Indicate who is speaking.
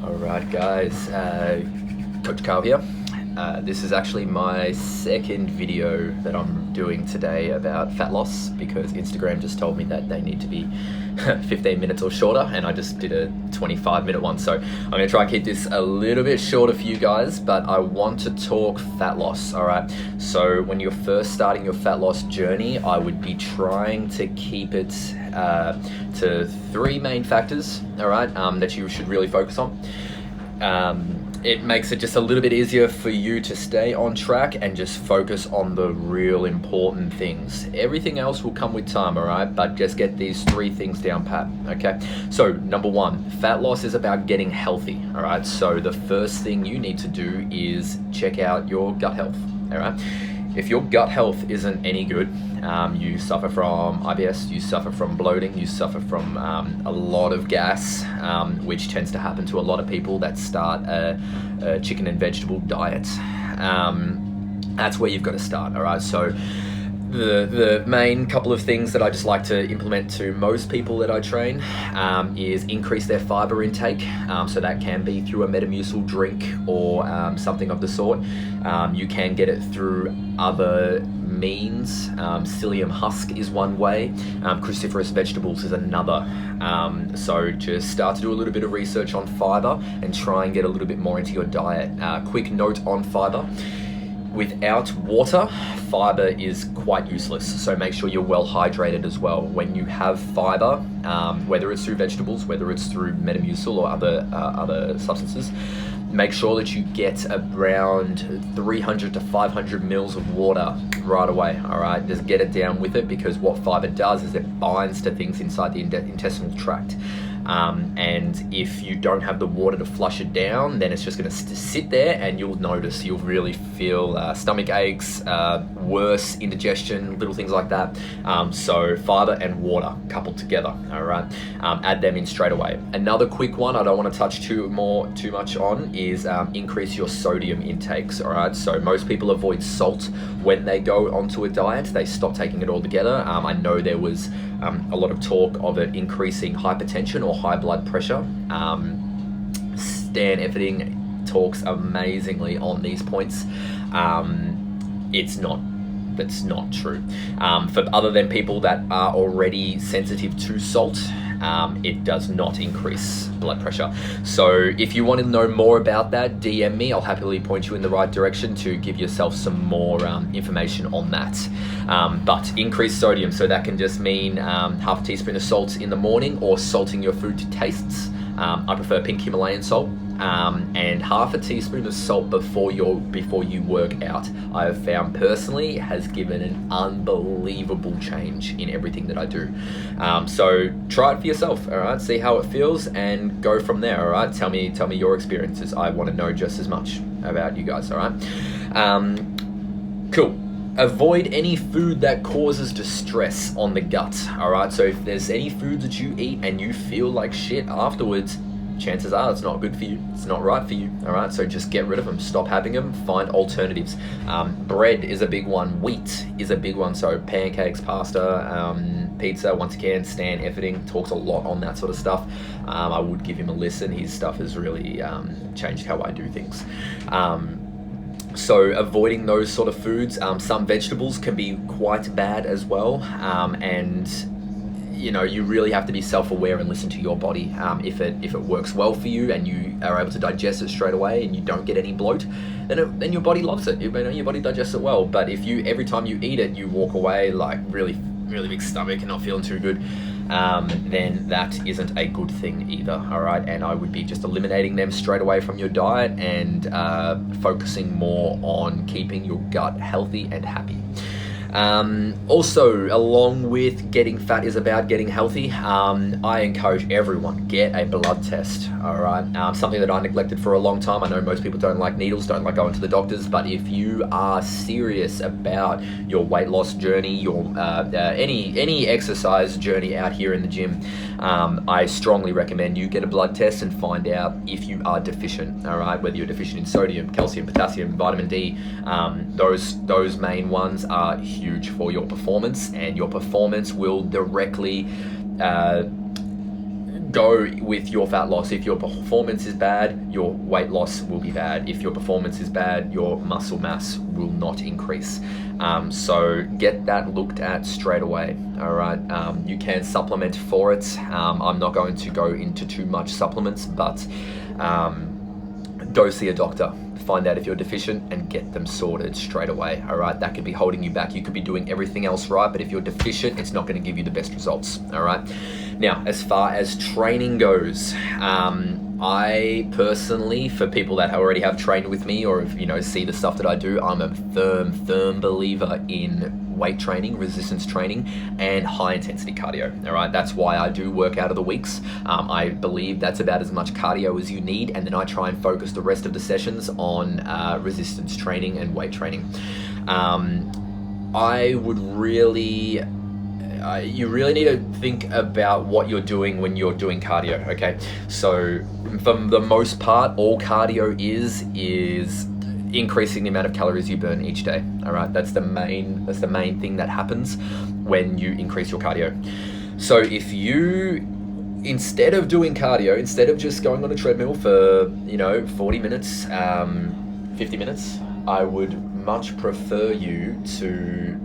Speaker 1: Alright guys, Coach Carl here. This is actually my second video that I'm doing today about fat loss because Instagram just told me that they need to be 15 minutes or shorter, and I just did a 25-minute one. So I'm going to try and keep this a little bit shorter for you guys, but I want to talk fat loss, alright? So when you're first starting your fat loss journey, I would be trying to keep it to three main factors, alright, that you should really focus on. It makes it just a little bit easier for you to stay on track and just focus on the real important things. Everything else will come with time, all right? But just get these three things down pat, okay? So number one, fat loss is about getting healthy, all right? So the first thing you need to do is check out your gut health, all right? If your gut health isn't any good, you suffer from IBS, you suffer from bloating, you suffer from a lot of gas, which tends to happen to a lot of people that start a chicken and vegetable diet. That's where you've got to start, all right? So the main couple of things that I just like to implement to most people that I train is increase their fiber intake. So that can be through a Metamucil drink or something of the sort. You can get it through other means. Psyllium husk is one way. Cruciferous vegetables is another. So just start to do a little bit of research on fiber and try and get a little bit more into your diet. Quick note on fiber. Without water, fiber is quite useless, so make sure you're well hydrated as well. When you have fiber, whether it's through vegetables, whether it's through Metamucil or other substances, make sure that you get around 300 to 500 mils of water right away, all right? Just get it down with it, because what fiber does is it binds to things inside the intestinal tract. And if you don't have the water to flush it down, then it's just going to sit there, and you'll really feel stomach aches, worse indigestion, little things like that. So fiber and water coupled together, all right? Add them in straight away. Another quick one I don't want to touch too much on is increase your sodium intakes, all right? So most people avoid salt when they go onto a diet. They stop taking it altogether. I know there was a lot of talk of it increasing hypertension or high blood pressure. Stan Efferding talks amazingly on these points. That's not true. For other than people that are already sensitive to salt, it does not increase blood pressure. So if you want to know more about that, DM me. I'll happily point you in the right direction to give yourself some more information on that. But increase sodium, so that can just mean half a teaspoon of salt in the morning, or salting your food to tastes. I prefer pink Himalayan salt. And half a teaspoon of salt before you work out, I have found personally has given an unbelievable change in everything that I do. So try it for yourself, all right? See how it feels and go from there, all right? Tell me your experiences. I want to know just as much about you guys, all right? Cool. Avoid any food that causes distress on the gut, all right? So if there's any foods that you eat and you feel like shit afterwards, chances are it's not good for you, it's not right for you, all right? So just get rid of them, stop having them, find alternatives. Bread is a big one, wheat is a big one, so pancakes, pasta, pizza. Once again, Stan Efferding talks a lot on that sort of stuff. I would give him a listen. His stuff has really changed how I do things. So avoiding those sort of foods. Some vegetables can be quite bad as well, and you know, you really have to be self-aware and listen to your body. If it works well for you and you are able to digest it straight away and you don't get any bloat, then your body loves it. Your body digests it well. But if every time you eat it, you walk away like really big stomach and not feeling too good, then that isn't a good thing either, all right? And I would be just eliminating them straight away from your diet and focusing more on keeping your gut healthy and happy. Also, along with getting fat is about getting healthy, I encourage everyone, get a blood test, all right? Something that I neglected for a long time. I know most people don't like needles, don't like going to the doctors, but if you are serious about your weight loss journey, your any exercise journey out here in the gym, I strongly recommend you get a blood test and find out if you are deficient, all right? Whether you're deficient in sodium, calcium, potassium, vitamin D, those main ones are huge for your performance, and your performance will directly go with your fat loss. If your performance is bad, your weight loss will be bad. If your performance is bad, your muscle mass will not increase. So get that looked at straight away. All right. You can supplement for it. I'm not going to go into too much supplements, but go see a doctor. Find out if you're deficient and get them sorted straight away. All right, that could be holding you back. You could be doing everything else right, but if you're deficient, it's not going to give you the best results. All right. Now, as far as training goes, I personally, for people that already have trained with me or see the stuff that I do, I'm a firm believer in weight training, resistance training, and high intensity cardio. All right, that's why I do work out of the weeks. I believe that's about as much cardio as you need, and then I try and focus the rest of the sessions on resistance training and weight training. I would really you really need to think about what you're doing when you're doing cardio, okay? So for the most part, all cardio is increasing the amount of calories you burn each day. All right, that's the main thing that happens when you increase your cardio. So if you, instead of doing cardio, instead of just going on a treadmill for 40 minutes, 50 minutes, I would much prefer you to